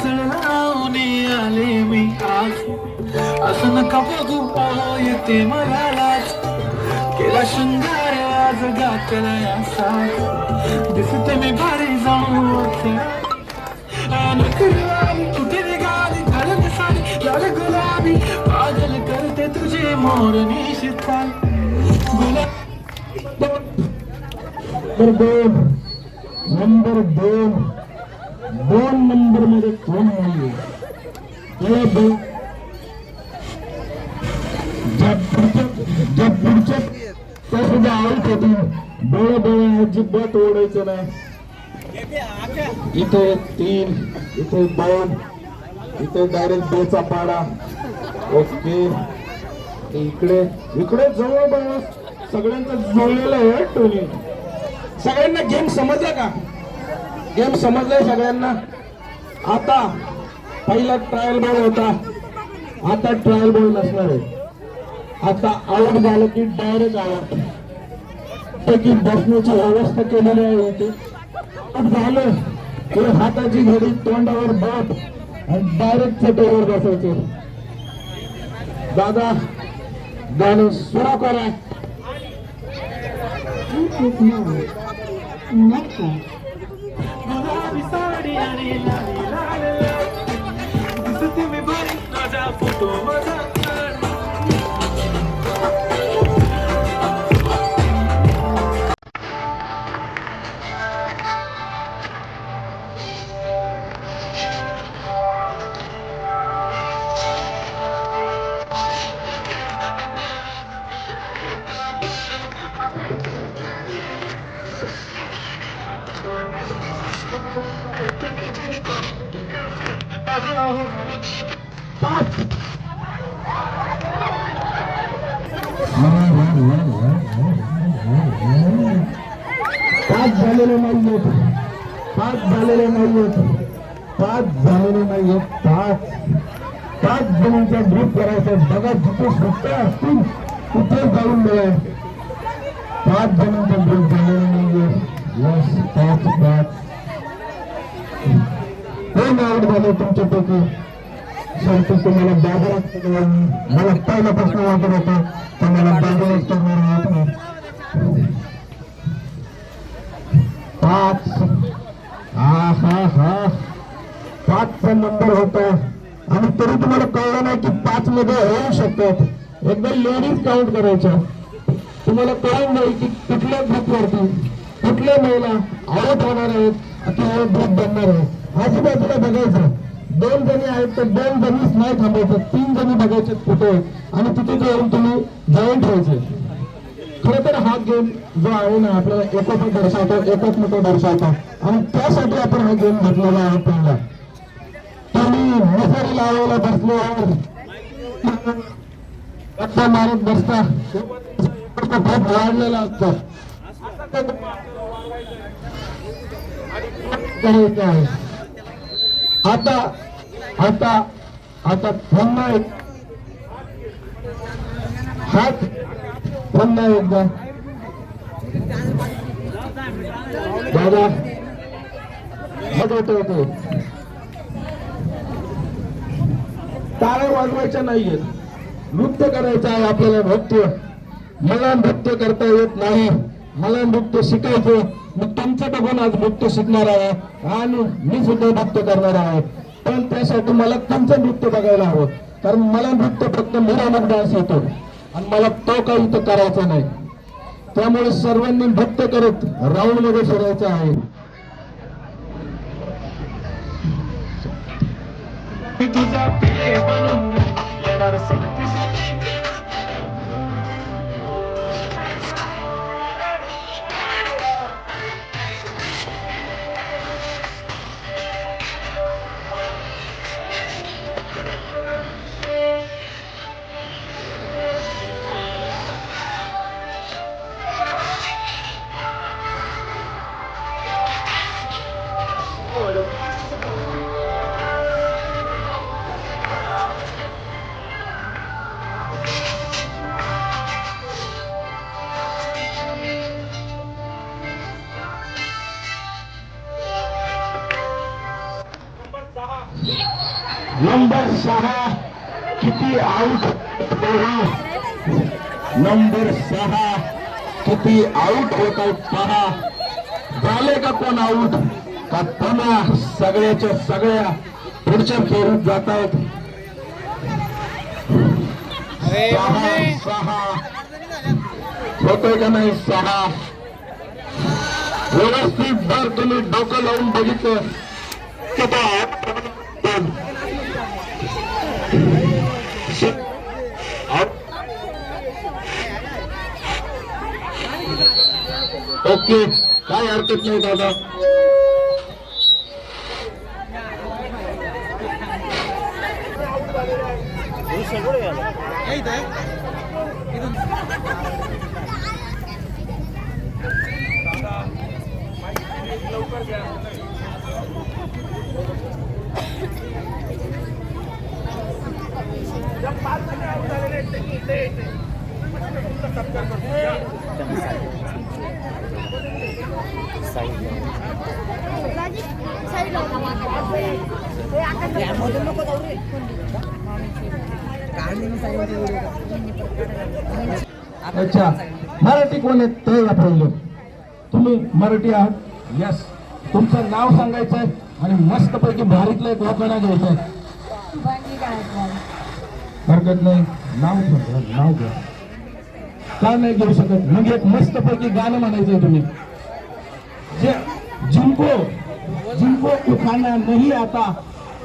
लावून आले मी आज, असं नका बघू येते मला लाज, केला शृंगार आज गातला असा, दिसते मी भारी जाऊन कुठे निघाली घालून साडी लाल गुलाबी, पागल करते तुझे मोर निशिताल नंबर दोन नंबर मध्ये कोण नाहीये, ज्या पुढच्या त्या सुद्धा आऊट होती. डोळे अजिबात ओढायचं नाही. इथे 3, इथे 2, इथे डायरेक्ट 2चा पाडा. ओके, इकडे जवळ सगळ्यांचा जोडलेला आहे टोनी. सगळ्यांना गेम समजला का? गेम समजलाय सगळ्यांना? आता पहिला ट्रायल बॉल होता, आता ट्रायल बॉल नसणार आहे. आता आउट झालं की डायरेक्ट आउट. पैकी बसण्याची व्यवस्था केलेली आहे. इथे आउट झालं की हाताची घडी तोंडावर बोट आणि डायरेक्ट चटईवर बसायचे. दादा गाणं सुरू करा. गुलाबी साडी आणि लाली लाल दिसते मी भारी, माझा फोटो माझा पाच झालेले नाहीयेत. पाच जणांचा ग्रुप करायचा. बघा जिथे सुट्ट्या असतील तिथे जाऊन मिळेल. 5 जणांचा ग्रुप झालेला नाहीये. यस, 5 कोण आउट झाले तुमच्यापैकी? सांगतो तुम्हाला बाजारात. मला पहिल्यापासून वाटत होतं तुम्हाला बाजारात करणार आहोत. 5 5चा नंबर होता आणि तरी तुम्हाला कळलं नाही की 5 मध्ये होऊ शकतात. एकदा लेडीज काउंट करायच्या. तुम्हाला कळून नाही की कुठल्या ग्रुपवरती कुठल्या महिला आउट होणार आहेत किंवा ग्रुप बनणार आहे. आजूबाजूला बघायचं. 2 जणी आहेत तर 2 जणीच नाही थांबायचं. 3 जणी बघायचे कुठे आणि तिथे जाऊन तुम्ही जॉईंट व्हायचे. खरं तर हा गेम जो आहे ना आपल्याला एकोपा दर्शवतो, एकात्मता दर्शवतो आणि त्यासाठी आपण हा गेम घेतलेला आहे. पहिला तुम्ही मसारी लावायला बसल्यावर गप्पा मारत बसता, खूप वाढलेला असतो. आता आता आता पुन्हा हात पुन्हा एकदा दादा होते. टाळ्या वाजवायच्या नाहीयेत. नृत्य करायचं आहे आपल्याला. मला नृत्य करता येत नाही. मला नृत्य शिकायचं. मी तुमचं बघून आज नृत्य शिकणार आहे आणि मी सुद्धा नृत्य करणार आहे. पण त्यासाठी मला तुमचं नृत्य बघायला हवं. कारण मला नृत्य फक्त मिरवणूक डान्स येतो आणि मला तो काही इथं करायचा नाही. त्यामुळे सर्वांनी नृत्य करत राऊंड मध्ये फिरायचं आहे. तुझा प्रिय बनून येणार नंबर 6 किती आउट पहा. नंबर 6 किती आउट होत आहेत पहा. झाले का कोण आउट का पुन्हा सगळ्याच्या सगळ्या पुढच्या फेरीत जात आहेत. 6 होतोय का नाही. 6 व्यवस्थित जर तुम्ही डोकं लावून बघितलं ओके, काय हरकत नाही दादा. अच्छा, मराठी कोण आहेत ते या पहिलं. तुम्ही मराठी आहात. यस, तुमचं नाव सांगायचंय आणि मस्तपैकी भारीतलं एक वापरणा घ्यायचंय. हरकत नाही, नाव सांगा, नाव घ्या. का नाही घेऊ शकत. म्हणजे एक मस्तपैकी गाणं म्हणायचंय तुम्ही. जे जिनको जिनको खाना नहीं आता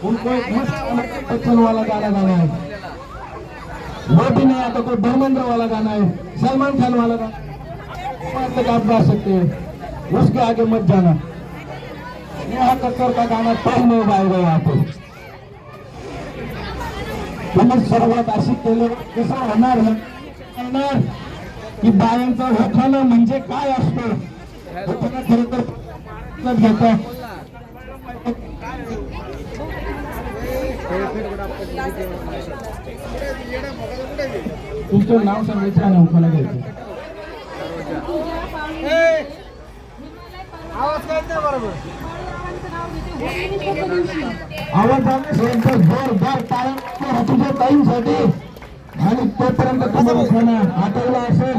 उनको एक मस्त बच्चन वाला गाना गाना है. वो भी नहीं आता कोई धर्मेंद्र वाला गाना है, सलमान खान वाला गाना तक आप गा सकते हैं. उसके आगे मत जाना. नेहा कक्कर का गाना तब में गाएगा यहाँ पे. तुम्ही सर्वात अशी केलं कसं होणार की बायांचा होखाणं म्हणजे काय असतं होखाणं खरं तर घेता. तुमचं नाव सांगायचं आणि होखाणं घ्यायचं. आवाजाने जोरदार टाळ्या तुझ्या ताईंसाठी. आणि तोपर्यंत तुम्हाला होखाणं आठवला असेल.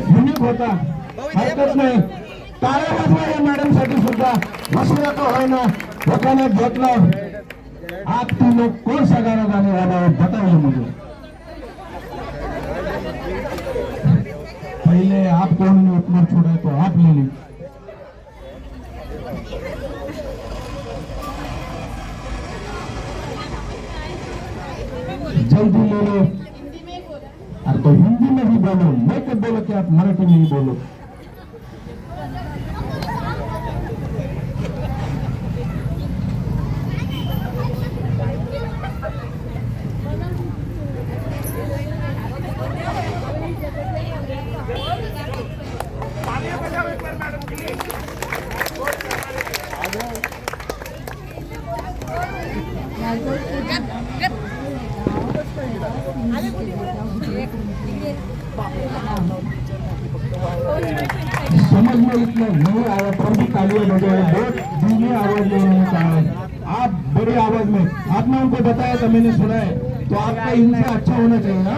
युनिक होता, हरकत नाही. टाळ्या वाजवा या मॅडम साठी सुद्धा. दुसऱ्या का होईना होखाणं घेतलं. आप तीन लोग कौन सा गाना गाने वाला है बताइए मुझे. पहले आप कौन ने उतना छोड़ा तो आप ले ली. जल्दी ले लो. अरे तो हिंदी में ही बोलो. मैं कब बोला कि आप मराठी में ही बोलो. समझ में इतना नहीं आया पर भी तालियां बजाए. बहुत धीमी आवाज में उन्होंने कहा है. आप बड़ी आवाज में. आपने उनको बताया था, मैंने सुना है. तो आपका इनसे अच्छा होना चाहिए ना.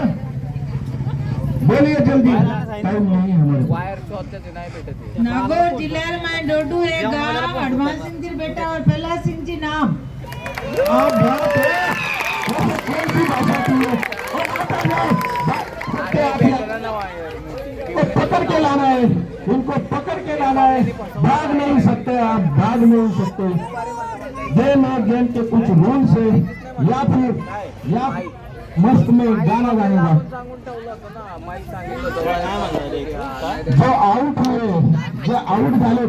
बोलिए जल्दी, टाइम नहीं है हमारे. नागौर जिल्ह्यात माय डोडू हे गाव हनुमान सिंगची बेटा और पहला सिंगची नाम. आप बात है कौन सी भाषा की है. पकड़ के लाना है, उनको पकड़ के लाना है. भाग नहीं सकते आप, भाग नहीं सकते. गेम और गेम के कुछ रूल्स है या फिर या मस्त में गाना गाएगा. जो आउट हुए, जे आउट झाले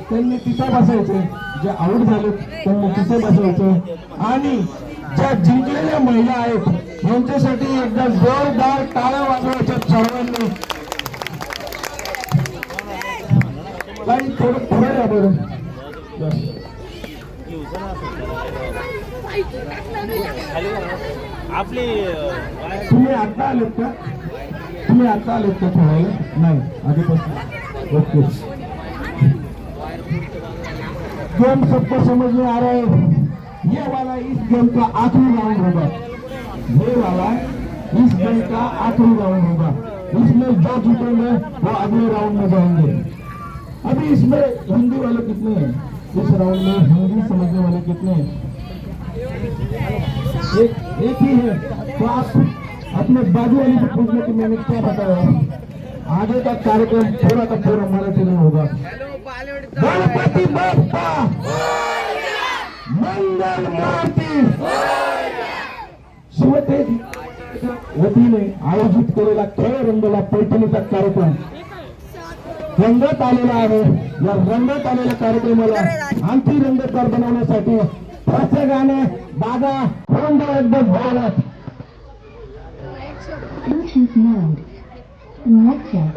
त्यांनी तिथे बसायचे. जे आउट झाले त्यांनी तिथे बसायचे. आणि ज्या जिंकलेल्या महिला आहेत यांच्यासाठी एकदा जोरदार टाळ्या वाजवायच्या सर्वांनी. काही थोडं पुढे या बरं. तुम्ही आता आलेत का? तुम्ही आता आलेत का थोडं? नाही, आधीपासून ओके, गेम सबको समझ में आ रहा है। ये वाला इस गेम का आखिरी राउंड होगा, ये वाला इस गेम का आखिरी राउंड होगा। इसमें जो जीतेंगे वो अगले राउंड में जाएंगे। अभी इसमें हिंदी वाले कितने हैं? इस राउंड में हिंदी समझने वाले कितने हैं? एक ही है। तो आप अपने बाजू वाली से पूछने की मैंने क्या बताया, आगे का कार्यक्रम पूरा का पूरा मराठी में होगा। गणपति बाप्पा मंगल मूर्ती शिवतेज वतीने आयोजित केलेला खेळ रंगला पैठणीचा कार्यक्रम रंगत आलेला आहे। या रंगत आलेल्या कार्यक्रमाला आणखी रंगतदार बनवण्यासाठी प्रत्येकाने दादा रंग एकदम भरत Bluetooth mode. Connected.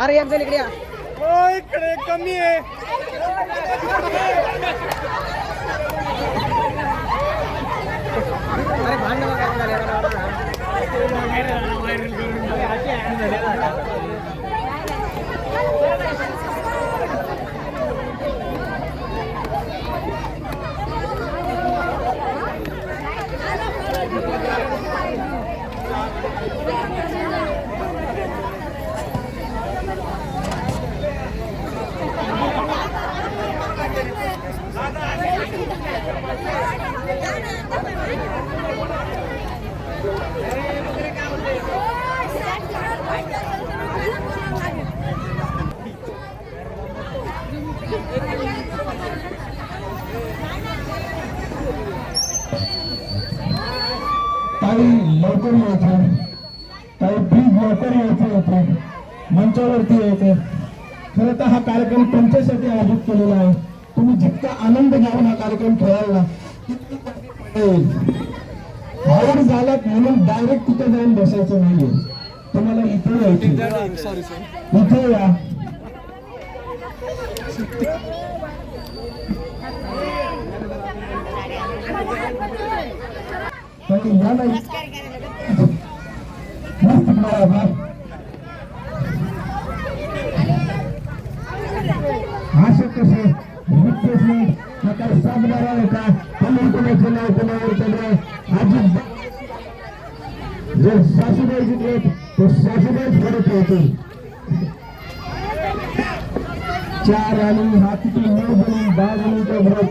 अरे एक जण इकडे या. इकडे कमी आहे. अरे भांडण वगैरे झाले. ताई लवकर यायचं, ताई प्लीज लवकर यायचं होते, मंचावरती यायचं। खरं तर हा कार्यक्रम तुमच्यासाठी आयोजित केलेला आहे। तुम्ही जितका आनंद घ्यावा हा कार्यक्रम खेळायला आवड झालात म्हणून डायरेक्ट तिथे जाऊन बसायचं नाहीये, तुम्हाला इथे यायचं, इथे या। या नाही मस्त बरोबर असं कसं रिक्वेस्ट नाही नका साबदार आहे का तुम्ही कोणाचं नाव कोणावर चाललंय आजी जर सासूबाई जिंकले तो सासूबाई फरक होतो 4 आणि हा किती 9 बनून 10 जणांचा ग्रुप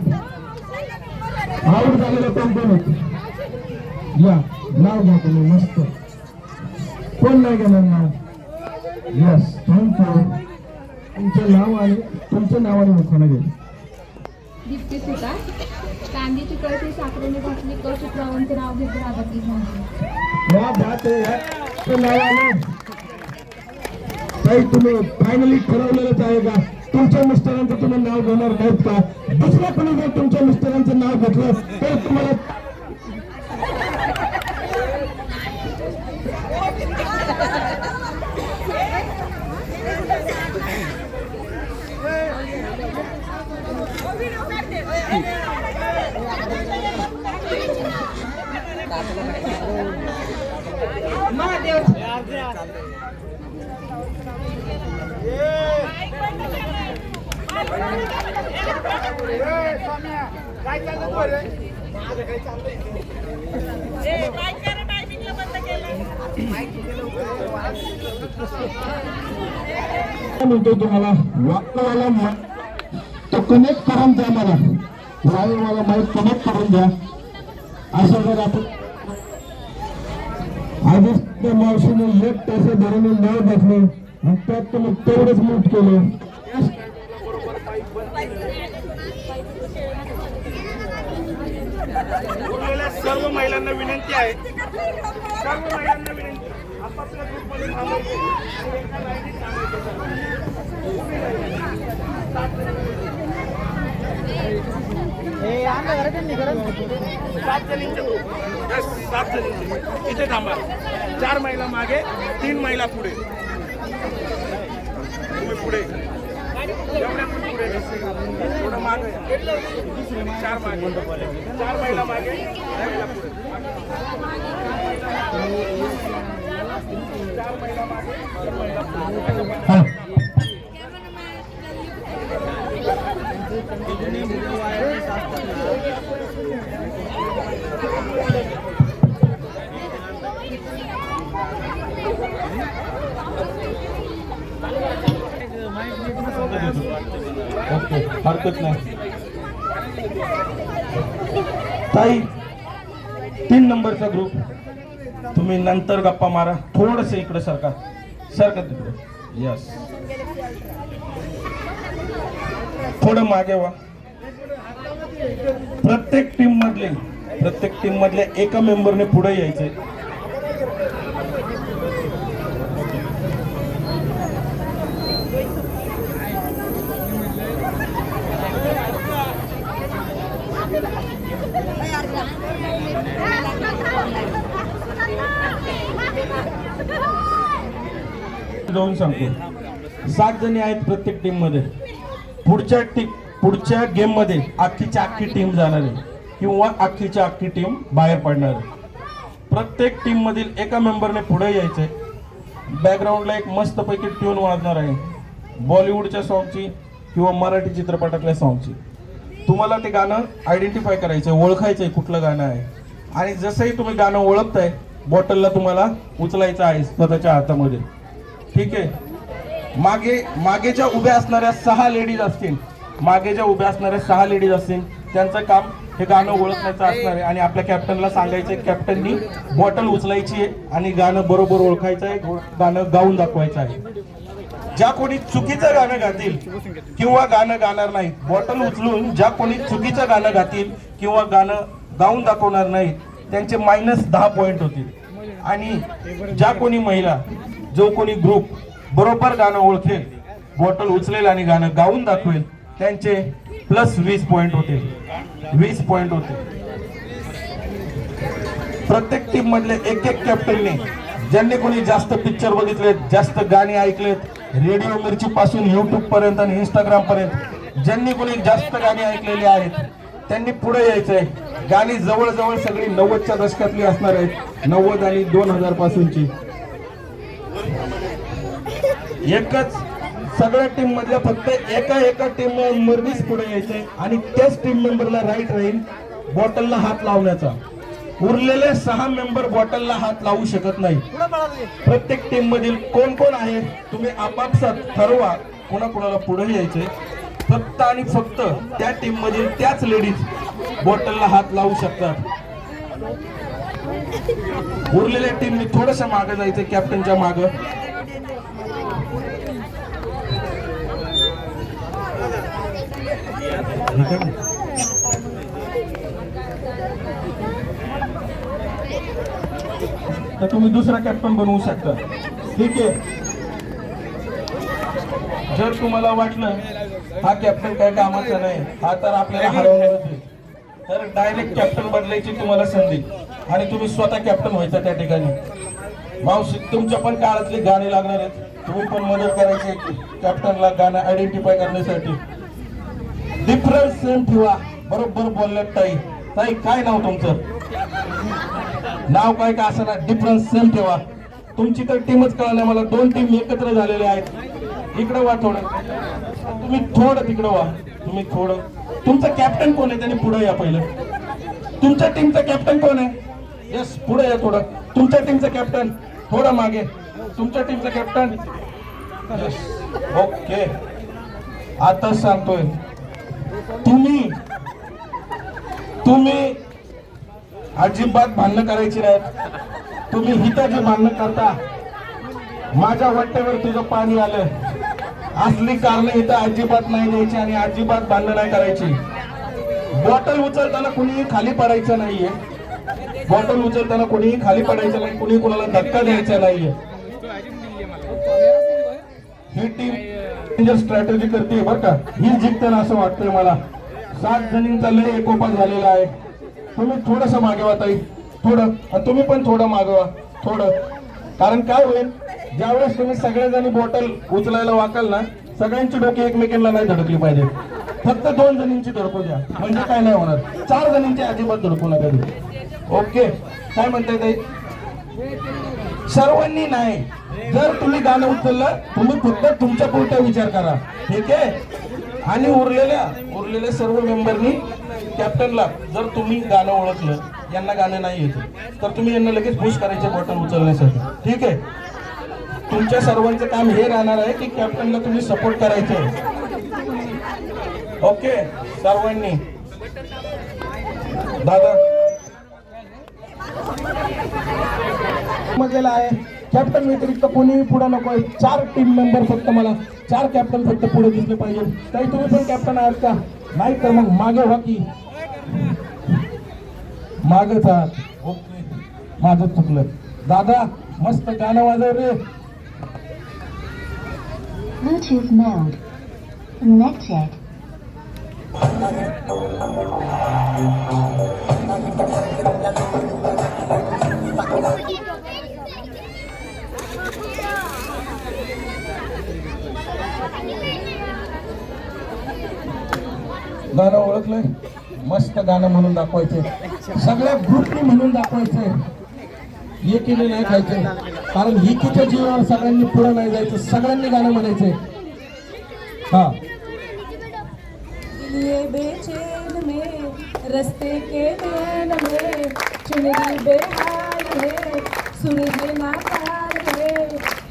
आवड झालेला कंपनी या नाव घ्या तुम्ही मस्त कोण नाही घेणार नाव यस थँक्यू तुमचं नाव आणि तुमचं नाव आणि मुखाना घ्या दीप्ती सुतार कांद्याची कळशी साखरेने घातली कळशी प्रवंत नाव घेत रागातली झाली या बात आहे नावाने ताई तुम्ही फायनली ठरवलेलंच आहे का तुमच्या मिस्टरांचं तुम्ही नाव घेणार नाहीत का दुसऱ्या कोणी जर तुमच्या मिस्टरांचं नाव घेतलं तर तुम्हाला म्हणतो तुम्हाला वाक्यवाला तो कनेक्ट करून द्या मला ड्रायव्हर मला माईक कनेक्ट करून द्या. असं जर आपण आधीच त्या मावशीने 1 तास धरून नाव घेतलं आणि त्यात तुम्ही तेवढंच मूट केलं. सर्व महिलांना विनंती आहे, सर्व महिलांना विनंती आपापल्या ग्रुपमध्ये थांबायचे आणि एका लाईनीत थांबायचे. 7 जणींचे ग्रुप, 7 जणींचे इथे थांबा. 4 महिला मागे, 3 महिला पुढे. तुम्ही पुढे एवढ्या पुढे थोडं मागे, 4 मागे, 4 महिला मागे, 4 महिला पुढे, 4 महिला मागे, 4 महिला पुढे. ओके, हरकत नाही. ताई 3 नंबरचा ग्रुप तुम्ही नंतर गप्पा मारा. थोडस इकडे सरका तिकडे. यस, थोडं मागे व्हा. प्रत्येक टीम मधल्या एका मेंबरने पुढे यायचंय. जाऊन सांगतो 7 जणी आहेत प्रत्येक टीम मध्ये. पुढच्या गेम मध्ये अख्खीच्या अख्खी टीम जाणार आहे किंवा अख्खीच्या अख्खी टीम बाहेर पडणार आहे. प्रत्येक टीम मधील एका मेंबरने पुढे यायचंय. बॅकग्राऊंडला एक मस्त पैकी ट्यून वाजणार आहे, बॉलिवूडच्या सॉन्गची किंवा मराठी चित्रपटातल्या सॉन्गची. तुम्हाला ते गाणं आयडेंटिफाय करायचंय, ओळखायचंय कुठलं गाणं आहे. आणि जसंही तुम्ही गाणं ओळखताय, बॉटलला तुम्हाला उचलायचं आहे स्वतःच्या हातामध्ये. ठीक आहे. मागे ज्या उभ्या असणाऱ्या 6 लेडीज असतील, त्यांचं काम हे गाणं ओळखण्याचं असणार आहे. आणि आपल्या कॅप्टनला सांगायचंय, कॅप्टननी बॉटल उचलायची आहे आणि गाणं बरोबर ओळखायचं आहे, गाणं गाऊन दाखवायचं आहे. ज्या कोणी चुकीचं गाणं गातील किंवा गाणं गाणार नाहीत, बॉटल उचलून ज्या कोणी चुकीचं गाणं गातील किंवा गाणं गाऊन दाखवणार नाहीत, त्यांचे -10 पॉईंट होतील. आणि ज्या कोणी महिला, जो कोणी ग्रुप बरोबर गाणं ओळखेल, बॉटल उचलेल आणि गाणं गाऊन दाखवेल, त्यांचे +20 पॉईंट होतील. 20 पॉईंट होतील. प्रत्येक टीम मधले एक कॅप्टनने, ज्यांनी कोणी जास्त पिक्चर बघितलेत, जास्त गाणी ऐकलेत, रेडिओ मिरची पासून YouTube पर्यंत आणि Instagram पर्यंत ज्यांनी कोणी जास्त गाणी ऐकलेली आहेत, त्यांनी पुढे यायचंय. गाणी जवळजवळ सगळी 90च्या दशकातली असणार आहेत, 90 आणि 2000 पासूनची. एकच सगळ्या टीम मधल्या फक्त एका टीम मेंबरनीच पुढे यायचंय आणि त्याच टीम मेंबरला राईट राहील बॉटलला हात लावण्याचा. उरलेले 6 मेंबर बॉटलला हात लावू शकत नाही. प्रत्येक टीम मधील कोण कोण आहे तुम्ही आपापसात ठरवा, कोणाकोणाला पुढे यायचंय. फक्त आणि फक्त त्या टीम मधील त्याच लेडीज बॉटलला हात लावू शकतात. उरलेल्या टीमने थोडस मागे जायचं, कॅप्टनच्या मागे. तर तुम्ही दुसरा कॅप्टन बनवू शकता. ठीक आहे. जर तुम्हाला वाटलं हा कॅप्टन काय कामाचा नाही, हा तर आपल्याला हरवणारच आहे, तर डायरेक्ट कॅप्टन बदलायची तुम्हाला संधी आणि तुम्ही स्वतः कॅप्टन व्हायचं त्या ठिकाणी. मावशी, तुमच्या पण काळातली गाणी लागणार आहेत, तुम्ही पण मदत करायची कॅप्टनला गाणं आयडेंटिफाय करण्यासाठी. डिफरन्स सेम ठेवा. बरोबर बोलल्यात ताई. ताई, काय नाव तुमचं? नाव काय का असं ना, डिफरन्स सेम ठेवा. तुमची तर टीमच कळणार मला. 2 टीम एकत्र झालेले आहेत. इकडे वा थोडं, तुम्ही थोडं तिकडं वा. तुम्ही थोडं. तुमचं कॅप्टन कोण आहे? त्याने पुढे या पहिलं. तुमच्या टीमचा कॅप्टन कोण आहे? यस, पुढे या थोडं. तुमच्या टीमचं कॅप्टन थोडं मागे. तुमच्या टीमचं कॅप्टन. Yes, okay. आता सांगतोय, तुम्ही तुम्ही अजिबात भांडणं करायची नाहीत. तुम्ही हिथं जे भांडणं करता, माझ्या वाटेवर तुझं पाणी आलं, असली कारणं इथं अजिबात नाही द्यायची आणि अजिबात भांडणं नाही करायची. बॉटल उचलताना कुणीही खाली पडायचं नाहीये. बॉटल उचलताना कुणीही खाली पडायचं नाही, कुणी कुणाला धक्का द्यायचा नाहीये. ही टीम स्ट्रॅटेजी करते बरं का, ही जिंकते ना असं वाटतंय मला. 7 जणींचा लय एकोपा झालेला आहे. तुम्ही थोडस मागवा ताई, थोडं, आणि तुम्ही पण थोडं मागवा थोडं. कारण काय होईल, ज्यावेळेस तुम्ही सगळेजणी बॉटल उचलायला वाकाल ना, सगळ्यांची डोकी एकमेकांना नाही धडकली पाहिजे. फक्त 2 जणींची धडकू द्या, म्हणजे काय नाही होणार. 4 जणींची अजिबात धडकू नका देऊ. ओके, काय म्हणताय ताई? सर्वांनी नाही. जर तुम्ही गाणं उचललं, तुम्ही फक्त तुमच्या पुरता विचार करा, ठीक आहे? आणि उरलेल्या सर्व मेंबरनी कॅप्टनला, जर तुम्ही गाणं ओळखलं, यांना गाणं नाही येतं, तर तुम्ही यांना लगेच पुश करायचे बॉटल उचलण्यासाठी, ठीक आहे? तुमच्या सर्वांचं काम हे राहणार आहे की कॅप्टनला तुम्ही सपोर्ट करायचे. ओके, सर्वांनी. दादा मजेला आहे. कॅप्टन व्यतिरिक्त कोणीही पुढे नको. 4 टीम मेंबर फक्त, मला 4 कॅप्टन फक्त पुढे दिसले पाहिजे. काही तुम्ही पण कॅप्टन आहात का? नाही तर मग मागे व्हा की मागेच आहात. ओके, माझं चुकलं. दादा मस्त गाणं वाजव रे. Bluetooth mode. Connected. गाणं ओळखलंय? मस्त गाणं म्हणून दाखवायचे, सगळ्या ग्रुपनी म्हणून दाखवायचंय. एकीने नाही खायचंय, कारण एकीच्या जीवावर सगळ्यांनी पुढे नाही जायचं. सगळ्यांनी गाणं म्हणायचंय. हा, ये बेचैन में रस्ते के नैन में चुनरी बेहाल है, सूरज ना पार है,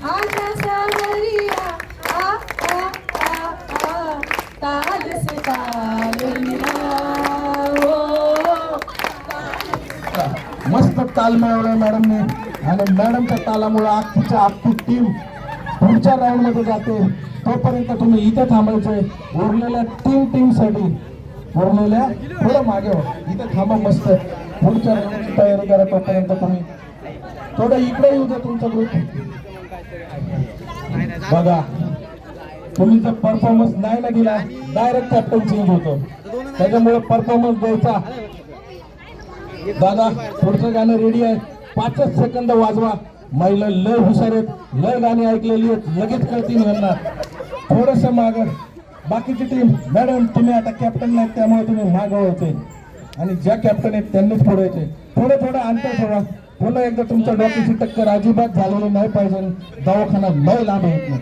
आजा सावरिया आ आ आ आ, ताल से ताल मिलाओ. मस्त ताल मिळवलाय मॅडमने, आणि मॅडमच्या तालामुळे अख्खी टीम पुढच्या राऊंड मध्ये जाते. तोपर्यंत तुम्ही इथे थांबायचंय. उरलेल्या 3 टीमसाठी उरलेल्या थोडं मागे हो, इथे थांबा. मस्त पुढच्या राऊंडची तयारी करा. तोपर्यंत तुम्ही थोडं इकडे येऊ द्या तुमचा ग्रुप. बघा, तुम्ही जर परफॉर्मन्स नाही ना दिला, डायरेक्ट कॅप्टन चेंज होतो. त्याच्यामुळे परफॉर्मन्स द्यायचा. दादा पुढचं गाणं रेडी आहे. 5च सेकंद वाजवा. महिला लय हुशार आहेत, लय गाणी ऐकलेली आहेत, लगेच कळतील यांना. थोडस माग. बाकीची टीम, मॅडम तुम्ही आता कॅप्टन नाहीत, त्यामुळे तुम्ही माग व्हायचे, आणि ज्या कॅप्टन आहेत त्यांनीच फोडायचे. थोडं अंतर ठेवा. पुन्हा एकदा तुमच्या डोक्याची टक्कर अजिबात झालेली नाही पाहिजे. दवाखाना लय लांब येत नाही.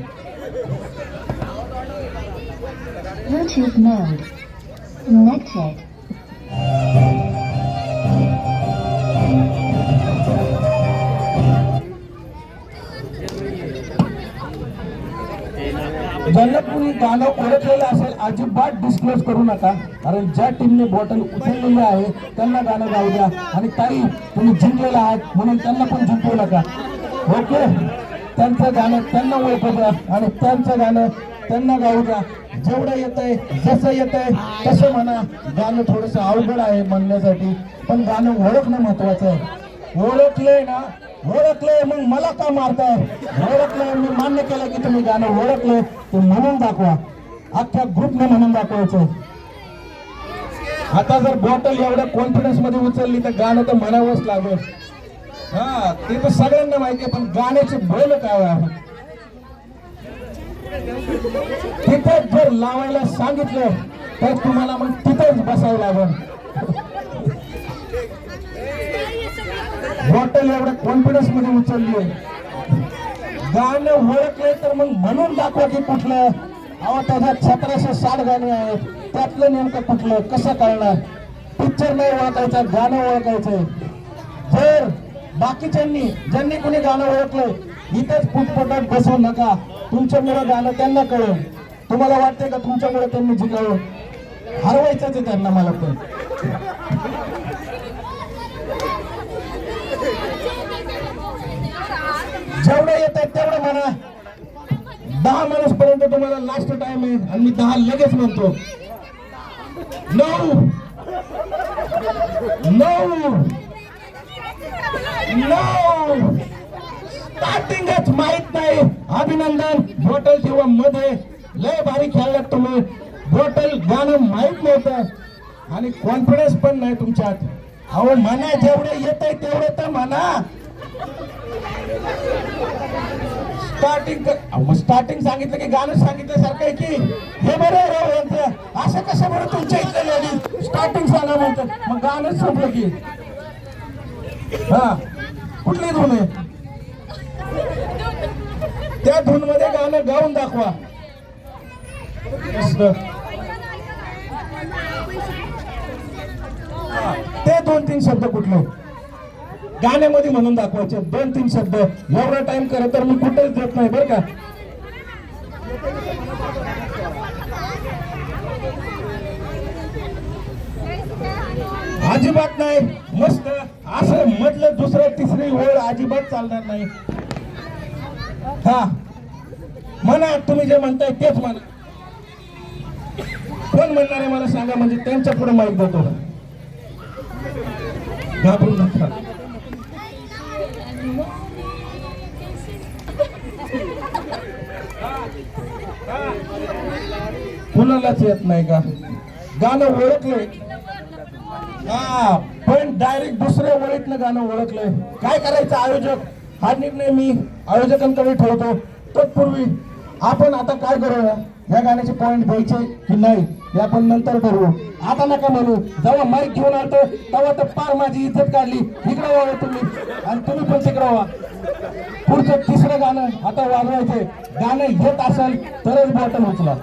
Bluetooth mode. Connected. ज्यांना कोणी गाणं ओळखलेलं असेल अजिबात डिस्क्लोज करू नका, कारण ज्या टीमने बॉटल उचललेली आहे त्यांना गाणं गाऊ द्या. आणि ताई तुम्ही जिंकलेला आहात म्हणून त्यांना पण जिंकवू नका. ओके, त्यांचं गाणं त्यांना ओळखू द्या आणि त्यांचं गाणं त्यांना गाऊ द्या. जेवढं येतंय, जसं येतंय तसं म्हणा. गाणं थोडंसं अवघड आहे म्हणण्यासाठी, पण गाणं ओळखणं महत्वाचं आहे. ओळखलंय ना, ओळखलंय मग मला का मारताय? ओळखलंय, मी मान्य केलं की तुम्ही गाणं ओळखलंय, ते म्हणून दाखवा. अख्ख्या ग्रुपने म्हणून दाखवायचं. आता जर बॉटल एवढ्या कॉन्फिडन्स मध्ये उचलली तर गाणं तर म्हणावंच लागेल. हा, ते तर सगळ्यांना माहिती आहे, पण गाण्याचे बोल काय आहे तिथे जर लावायला सांगितलं तर तुम्हाला मग तिथेच बसावं लागेल. बॉटल एवढ्या कॉन्फिडन्स मध्ये उचलली आहे, गाणं ओळखलंय तर मग म्हणून दाखवा की कुठलं. अहो त्याच्यात 1760 गाणी आहेत, त्यातलं नेमकं कुठलं कसं कळणार? पिक्चर नाही ओळखायचं, गाणं ओळखायचंय. जर बाकीच्यांनी ज्यांनी कोणी गाणं ओळखलंय इथेच फुटफुटात बसवू नका. तुमच्यामुळे गाणं त्यांना कळेल. तुम्हाला वाटतंय का तुमच्यामुळे त्यांनी जिंकावं? हरवायचंच आहे त्यांना. मला पण जेवढं येत आहे तेवढं म्हणा. 10 माणूसपर्यंत तुम्हाला लास्ट टाइम आहे आणि मी 10 लगेच म्हणतो. 9 स्टार्टिंगच माहित नाही. अभिनंदन. बॉटल किंवा मध्ये लय भारी खेळलात तुम्ही. बॉटल गाणं माहित नव्हतं आणि कॉन्फिडन्स पण नाही तुमच्यात. अहो म्हणा, जेवढे येत आहे तेवढे तर म्हणा. स्टार्टिंग सांगितलं की गाणं सांगितल्यासारखं आहे की हे बरं राव यांचं. असं कसं बरं तुमच्या इथल्या लेडीज स्टार्टिंग सांगा म्हणतात, मग गाणंच संपलं की. हा, कुठली धून आहे? त्या धून मध्ये गाणं गाऊन दाखवा. ते 2-3 शब्द कुठले गाण्यामध्ये म्हणून दाखवायचे. 2-3 शब्द. एवढा टाइम करत तर मी कुठेच देत नाही बरं का. अजिबात नाही. मस्त असं म्हटलं दुसरं तिसरी ओळ अजिबात चालणार नाही. हा म्हणा, तुम्ही जे म्हणताय तेच म्हणा. कोण म्हणणार आहे मला सांगा, म्हणजे त्यांच्या पुढे माईक देतो. घाबरू नका. कुणालाच येत नाही का गाणं ओळखलंय? हा, पण डायरेक्ट दुसऱ्या ओळीतनं गाणं ओळखलंय. काय करायचं आयोजक? हा निर्णय मी आयोजकांकडे ठेवतो. तत्पूर्वी आपण आता काय करूया, या गाण्याचे पॉइंट द्यायचे की नाही हे आपण नंतर ठरवू. आता नका म्हणू. जेव्हा माईक घेऊन आलतो तेव्हा तर पार माझी इज्जत काढली. इकडे व्हा तुम्ही आणि तुम्ही पण तिकडे व्हा. पुढचं तिसरं गाणं आता वाजवायचंय. गाणं येत असेल तरच बॉटल उचला.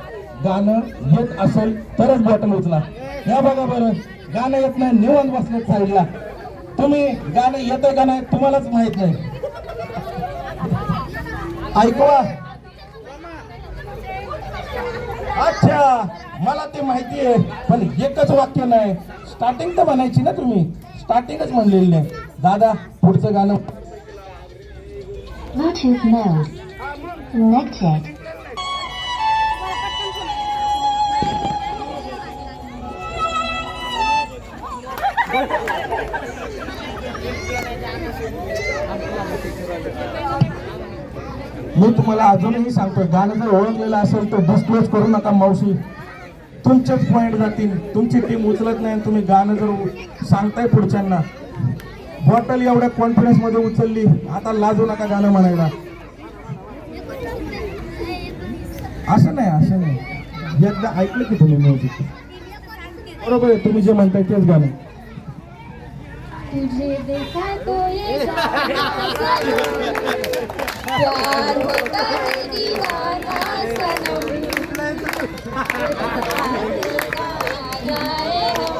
गाणं येत असेल तरच बॉटल उचला. या बघा बरं, गाणं येत नाही, निवांत बसले साईडला. तुम्ही गाणं येतंय का नाही तुम्हालाच माहित नाही. ऐकवा. अच्छा, मला ते माहिती आहे, पण एकच वाक्य नाही. स्टार्टिंग तर म्हणायची ना तुम्ही. स्टार्टिंगच म्हणलेली नाही. दादा पुढचं गाणं. Bluetooth mode. Connected. मी तुम्हाला अजूनही सांगतोय, गाणं जर ओळखलेलं असेल तर डिस्क्लोज करू नका मावशी. तुमचेच पॉइंट जातील. तुमची टीम उचलत नाही. तुम्ही गाणं जर सांगताय पुढच्यांना, बॉटल एवढ्या कॉन्फिडन्स मध्ये उचलली, आता लाजू नका गाणं म्हणायला. असं नाही, असं नाही. एकदा ऐकलं की तुम्ही म्युझिक बरोबर आहे. तुम्ही जे म्हणताय तेच गाणं. तुझे देखा तो ये प्यार होता है दीवाना सनम जाए हम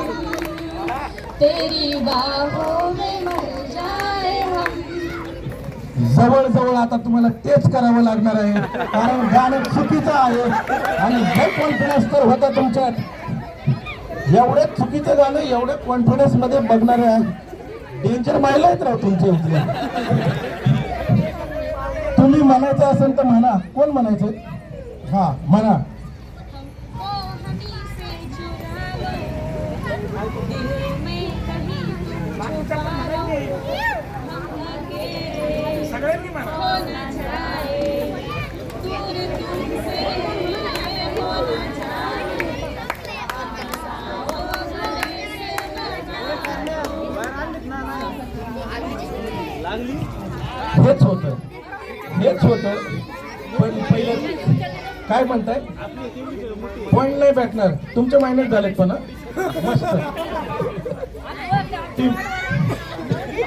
तेरी बाहों में मर जाए हम. जवळ आता तुम्हाला तेच करावं लागणार आहे, कारण गाणं चुकीचं आहे आणि हे कॉन्फिडन्स तर होता तुमच्यात. एवढ्या चुकीचं गाणं एवढ्या कॉन्फिडन्स मध्ये बघणार आहे. डेंजर महिला आहेत राव तुमच्या इथल्या. तुम्ही म्हणायचं असेल तर म्हणा. कोण म्हणायचं? हा म्हणा. सगळ्यांनी म्हणा. हेच होतं. पण पहिलं काय म्हणताय, पॉइंट नाही भेटणार. तुमचे मायनस झालेत पण. मस्त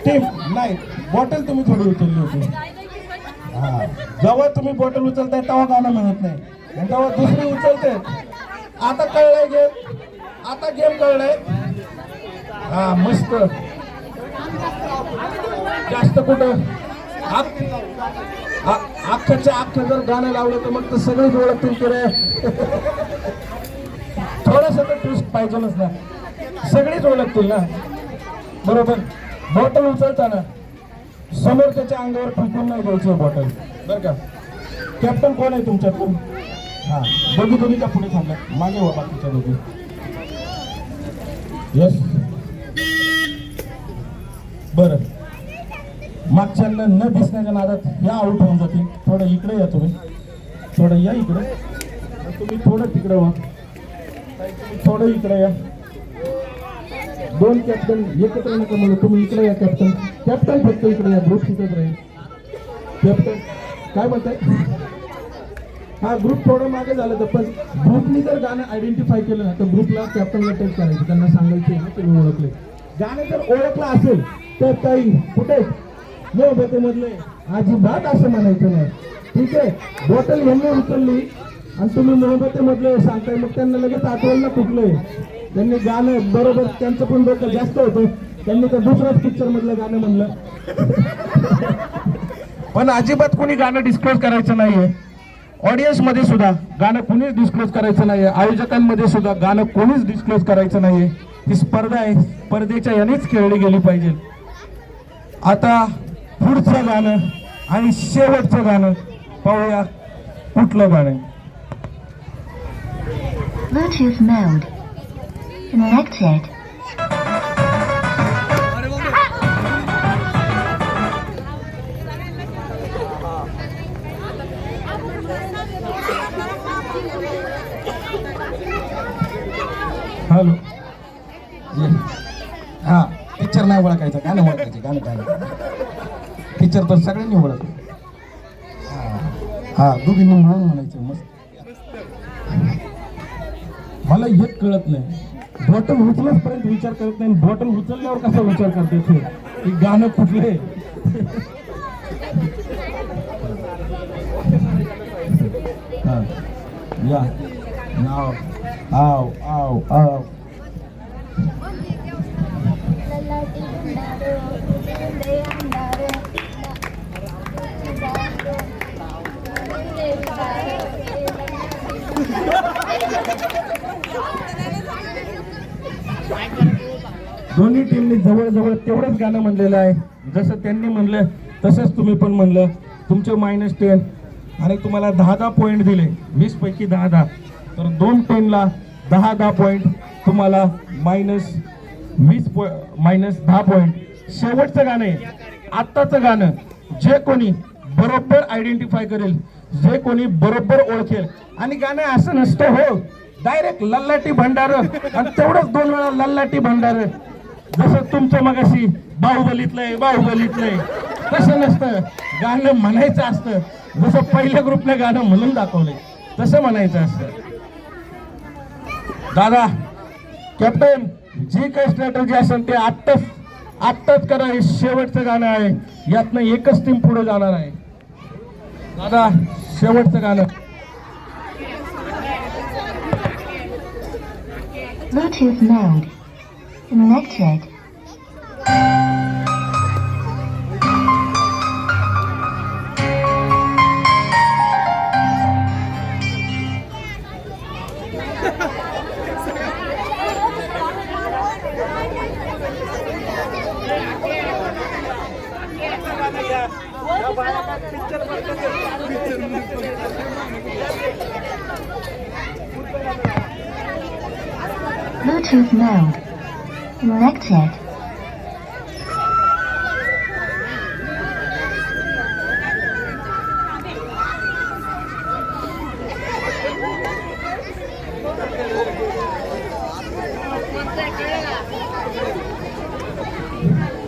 टीम नाही. बॉटल तुम्ही थोडी उचलली होती. हा, जेव्हा तुम्ही बॉटल उचलताय तेव्हा गाणं म्हणत नाही, आणि तेव्हा दुसरी उचलते. आता कळलंय गेम. आता गेम कळलंय. हा मस्त. जास्त कुठं अख्खच्या अख्खं जर गाणं लावलं तर मग तर सगळेच ओळखतील की रे. थोडस तर ट्विस्ट पाहिजेच ना. सगळीच ओळखतील ना, बरोबर. बॉटल उचलताना समोरच्याच्या अंगावर फेकून नाही द्यायची बॉटल, बरं का. कॅप्टन कोण आहे तुमच्यातून? हा, दोघी का पुढे थांबल्या, मागे व्हा बाकीच्या दोघी. यस, बरं. मागच्यांना न दिसण्याच्या नादात या आऊट होऊन जातील. थोडं इकडे या तुम्ही, थोडं या इकडे, तुम्ही थोडं तिकडे व्हा, थोडं इकडे या. दोन कॅप्टन एकत्र नका म्हणून तुम्ही इकडे या. कॅप्टन फक्त इकडे या, ग्रुप तिकडेच राहील. कॅप्टन काय म्हणताय? हा, ग्रुप थोडं मागे झालं तर, पण ग्रुपनी जर गाणं आयडेंटिफाय केलं ना तर ग्रुपला कॅप्टनला टच करायचं, त्यांना सांगायचं ना तुम्ही ओळखले. गाणं जर ओळखलं असेल तर काही कुठे मोहब्बतेमधले अजिबात असं म्हणायचं नाही, ठीक आहे. बॉटल यांनी उचलली आणि तुम्ही मोहब्बतेमधले सांगताय, मग त्यांना लगेच आठवण कुठलंय. त्यांनी गाणं बरोबर, त्यांचं पण डोकं जास्त होतं, त्यांनी तर दुसऱ्याच पिक्चर मधलं गाणं म्हणलं. पण अजिबात कोणी गाणं डिस्क्लोज करायचं नाहीये. ऑडियन्स मध्ये सुद्धा गाणं कोणीच डिस्क्लोज करायचं नाहीये. आयोजकांमध्ये सुद्धा गाणं कोणीच डिस्क्लोज करायचं नाहीये. ही स्पर्धा आहे, स्पर्धेच्या यानेच खेळली गेली पाहिजे. आता पुढचं गाणं आणि शेवटचं गाणं पाहूया, कुठलं गाणं. Bluetooth mode. Connected. हॅलो. हा, पिक्चर नाही ओळखायचं, गाणं ओळखायचं. गाणं पिक्चर तर सगळ्यांनी ओळख. हा, दोघींनी मिळून म्हणायचं. मस्त. मला एक कळत नाही, बॉटल उचलच पर्यंत विचार करत नाही, बॉटल उचलल्यावर कसा विचार करते की गाणं कुठले. हा, या नाव आव आव आव. दोन्ही टीमने जवळजवळ तेवढंच गाणं म्हणलेलं आहे. जसं त्यांनी म्हणलं तसंच तुम्ही पण म्हणलं. तुमचे -10 आणि तुम्हाला 10 पॉईंट दिले, 20 पैकी 10. तर 2 टीमला 10 पॉईंट, तुम्हाला -10 पॉईंट. शेवटचं गाणं आहे, आत्ताचं गाणं. जे कोणी बरोबर आयडेंटिफाय करेल, जे कोणी बरोबर ओळखेल. आणि गाणं असं नसतं हो, डायरेक्ट लल्लाटी भंडार, आणि तेवढंच 2 वेळा लल्लाटी भंडार. जसं तुमचं मगाशी बाहुबलीतलंय तसं नसतं. गाणं म्हणायचं असतं, जसं पहिल्या ग्रुपने गाणं म्हणून दाखवलंय तसं म्हणायचं असतं. दादा कॅप्टन, जी काही स्ट्रॅटेजी असेल ते आत्ताच करा. हे शेवटचं गाणं आहे, यातनं एकच टीम पुढे जाणार आहे. दादा शेवटचं गाणं. Bluetooth mode. Connected. Bluetooth mode. Connected.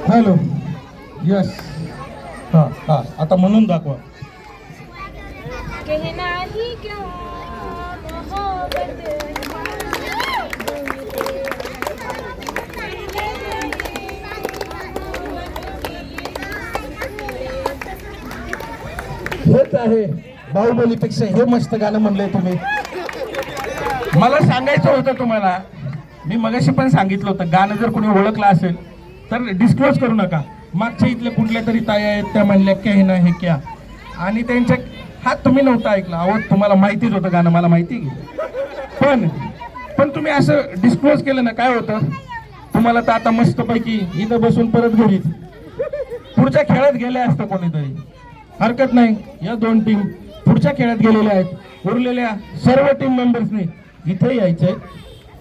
Hello. Yes. हा हा, आता म्हणून दाखवा. हेच आहे बाहुबलीपेक्षा हे मस्त गाणं म्हणलंय तुम्ही. मला सांगायचं होतं तुम्हाला, मी मगाशी पण सांगितलं होतं, गाणं जर कोणी ओळखलं असेल तर डिस्क्लोज करू नका. मागच्या इथल्या कुठल्या तरी ताई आहेत, त्या म्हणल्या क्या हे ना हे क्या, आणि त्यांच्या हात तुम्ही नव्हता ऐकला. अहो तुम्हाला माहितीच होतं गाणं, मला माहिती, पण तुम्ही असं डिस्क्लोज केलं ना काय होतं, तुम्हाला तर आता मस्तपैकी इथं बसून परत घरीच पुढच्या खेळात गेले असतं कोणीतरी, हरकत नाही. या 2 टीम पुढच्या खेळात गेलेल्या आहेत. उरलेल्या सर्व टीम मेंबर्सनी इथे यायचंय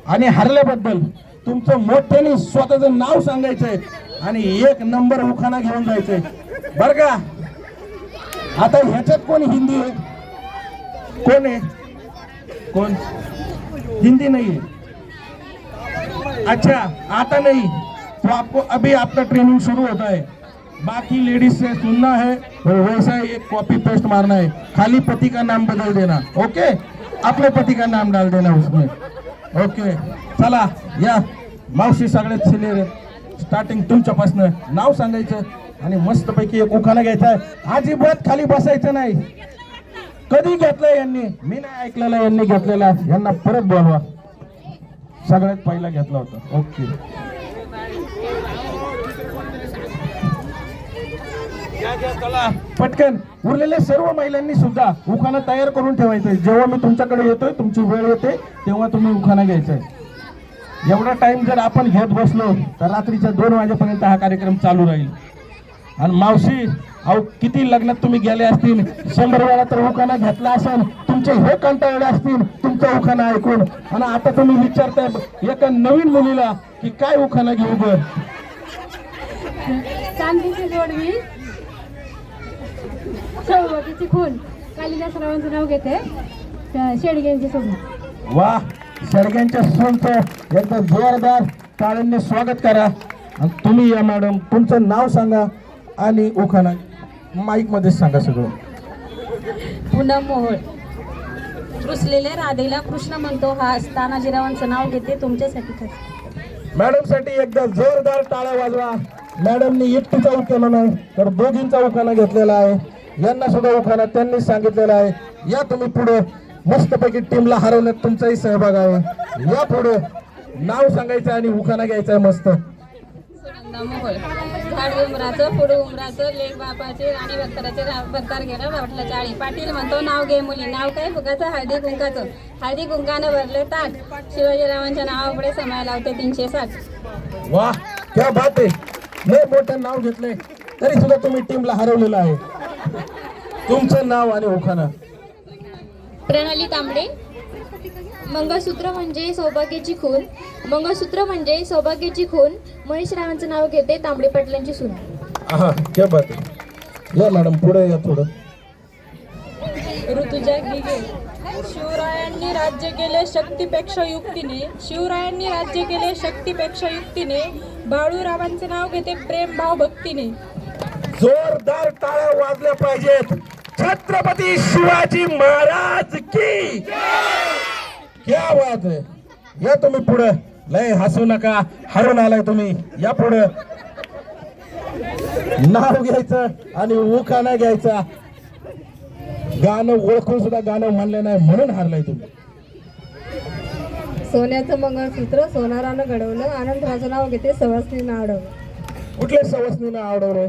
आणि हरल्याबद्दल तुमचं मोठ्याने स्वतःचं नाव सांगायचंय आणि 1 नंबर उखाणा घेऊन जायचंय बर का. आता ह्याच्यात कोण हिंदी आहे, कोण आहे, कोण हिंदी नहीं है? अच्छा आता नहीं तो आपको अभी आपका ट्रेनिंग शुरू होता है. बाकी लेडीज से सुनना है और वैसा ही एक कॉपी पेस्ट मारना है. खाली पति का नाम बदल देना. ओके, अपने पति का नाम डाल देना उसमें. ओके चला या मावशी सगळ्यात सिनियर स्टार्टिंग तुमच्यापासून नाव सांगायचं आणि मस्तपैकी एक उखाणा घ्यायचा आहे. अजिबात खाली बसायचं नाही. कधी घेतलंय यांनी, मी नाही ऐकलेलं, यांनी घेतलेला. यांना परत बोलवा. सगळ्यात पहिला घेतला होता. ओके चला पटकन. उरलेल्या सर्व महिलांनी सुद्धा उखाणा तयार करून ठेवायचंय. जेव्हा मी तुमच्याकडे येतोय, तुमची वेळ येते, तेव्हा तुम्ही उखाणा घ्यायचाय. एवढा टाइम जर आपण घेत बसलो तर रात्रीच्या 2 वाजेपर्यंत हा कार्यक्रम चालू राहील. आणि मावशी अहो किती लग्नात तुम्ही गेले असतील, 100 वेळा तर उखाणा घेतला असेल. तुमचे हे कंटाळले असतील तुमचा उखाणा ऐकून. आणि आता तुम्ही विचारताय एका नवीन मुलीला की काय उखाणा घेऊ ग. चांदीची जोडवी सौभाग्याची खून, कालिदास रावांचं नाव घेते शेडग्यांचे सोडून. वा, शेडग्यांच्या सूनचं एकदा जोरदार टाळ्यांनी स्वागत करा. आणि तुम्ही या मॅडम, तुमचं नाव सांगा आणि उखाणा माईक मध्ये सांगा सगळं. पूनम मोहोळ. रुसलेल्या राधेला कृष्ण म्हणतो हा, तानाजीरावांचं नाव घेते तुमच्यासाठी खास. मॅडम साठी एकदा जोरदार टाळ्या वाजवा. मॅडमनी एकटीचा उखाणा नाही तर दोघींचा उखाणा घेतलेला आहे. यांना सुद्धा उखाणा त्यांनी सांगितलेला आहे. या तुम्ही पुढे मस्तपैकी टीमला हरवण्यात तुमचाही सहभाग आहे. या पुढे नाव सांगायचं आणि उखाणा घ्यायचा आहे मस्त. सुनंदा मोहोळ. झाड उमराचं, पुढे उमराचं, लेख बापाचे, राणी बत्ताराचे बत्तार गेला वाटलं चाळी. पाटील म्हणतो नाव घे मुली, नाव काय फुगाचं, हळदी कुंकाचं. हळदी कुंकानं भरले ताट, शिवाजीरावांच्या नावापुढे समय लावते 360. वा क्या बात आहे. लय मोठं नाव घेतलंय तरी सुद्धा तुम्ही टीमला हरवलेलं आहे. तुमचं नाव आणि उखाणा. प्रणाली तांबडे. मंगळसूत्र म्हणजे सौभाग्याची खून, मंगळसूत्र म्हणजे सौभाग्याची खून, महेश रावांचं नाव घेते तांबडे पाटलांची सून. हा क्या बात आहे. या मॅडम पुढे या थोडं. ऋतुजा घिगे. शिवरायांनी राज्य केले शक्तीपेक्षा युक्तीने, शिवरायांनी राज्य केले शक्तीपेक्षा युक्तीने, बाळूरावांचं नाव घेते प्रेम भाव भक्तीने. जोरदार टाळ्या वाजल्या पाहिजेत. छत्रपती शिवाजी महाराज की क्या बात आहे. या तुम्ही पुढे. लय हसू नका, हरून आलाय तुम्ही. या पुढे नाव घ्यायचं आणि उखाणा घ्यायचा. गाणं ओळखून सुद्धा गाणं म्हणलं नाही म्हणून हारलाय तुम्ही. सोन्याचं मंगळसूत्र सोनारानं घडवलं, आनंदराचं नाव घेते सवासनीनं अडवलं. कुठल्या सवसनीनं अडवलंय?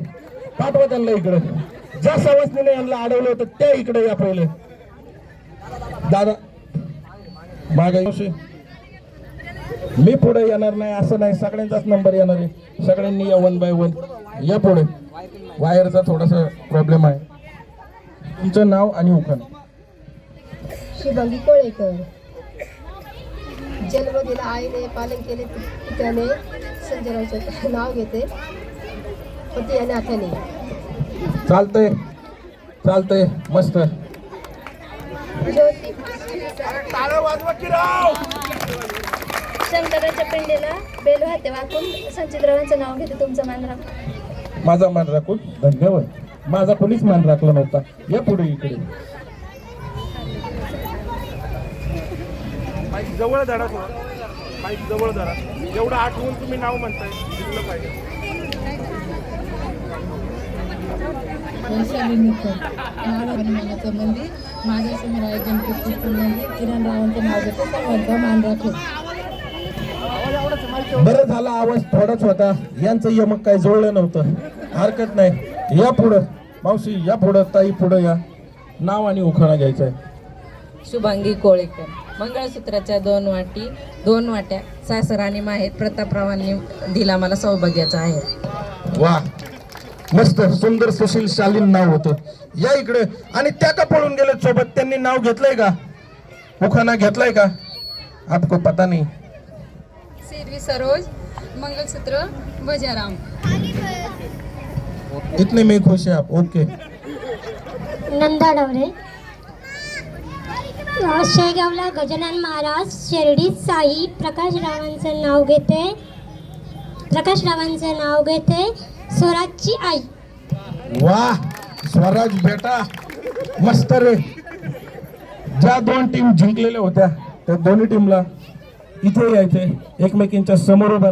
पाठवा त्यांना इकडे. ज्या सवसनीने यांना अडवलं होतं त्या इकडे या पहिले. दादा मागे. मी पुढे येणार नाही असं नाही, सगळ्यांचाच नंबर येणार आहे. सगळ्यांनी या 1 बाय 1 या पुढे. वायरचा थोडासा प्रॉब्लेम आहे. तुमचं नाव आणि उखाणा. शुभांगी कोळेकर. जन्म दिला आईने, पालन केले पित्याने, संजयरावचं नाव घेते पती आणि आत्याने. चालतंय चालतंय मस्त. ज्योती. शंकराच्या पिंडीला बेल वाहते वाकून, संचितरावांचं नाव घेते तुमचं मान राखून. माझा मान राखून धन्यवाद. माझा कोणीच मान राखला नव्हता. या पुढे इकडे. माईक जवळ धरा, माईक जवळ धरा. एवढं आठवून तुम्ही नाव म्हणताय दिसलं पाहिजे. वैशाली निकम. नावाचं मंदिर, माझ्या समोर आहे गणपतीचं मंदिर, किरण रावांचं नाव घेते सर्वांचा मान राखून. बरं झाला आवाज थोडाच होता. यांचं यमक काय जुळलं नव्हतं. हरकत नाही. या पुढं मावशी, या पुढं ताई पुढं या. नाव आणि उखाणा घ्यायचा आहे. शुभांगी कोळेकर. मंगळसूत्राच्या 2 वाट्या सासर आणि माहेर प्रतापरावांनी दिला मला सौभाग्याचा आहे. वा, मस्त सुंदर सुशील शालीन नाव होतं. या इकडे. आणि त्या का पळून गेले सोबत? त्यांनी नाव घेतलंय का? उखाणा घेतलाय का? आपको पता नहीं. सिरवी सरोज, मंगलसूत्र बजाराम. इतने में खुश है आप. ओके. नंदा डवरे. शेगावला गजानन महाराज, शिर्डीत साई. प्रकाशरावांचं नाव घेते स्वराजची आई. वाह, स्वराज बेटा मस्त रे. ज्या 2 टीम जिंकलेल्या होत्या त्या दोन्ही टीमला इथे यायचे, एकमेकींच्या समोर उभं